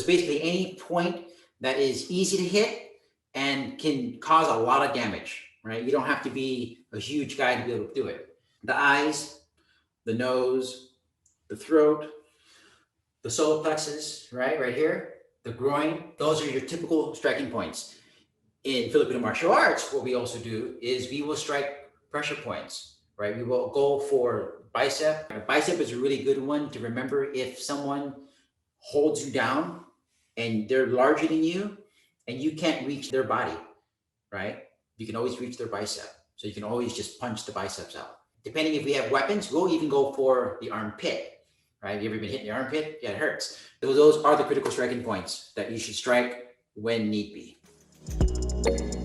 basically any point that is easy to hit and can cause a lot of damage, right? You don't have to be a huge guy to be able to do it. The eyes, the nose, the throat, the solar plexus, right here, the groin, those are your typical striking points. In Filipino martial arts, what we also do is we will strike pressure points, right? We will go for bicep. A bicep is a really good one to remember if someone holds you down and they're larger than you and you can't reach their body, right? You can always reach their bicep. So you can always just punch the biceps out. Depending if we have weapons, we'll even go for the armpit, right? Have you ever been hit in the armpit? Yeah, it hurts. So those are the critical striking points that you should strike when need be.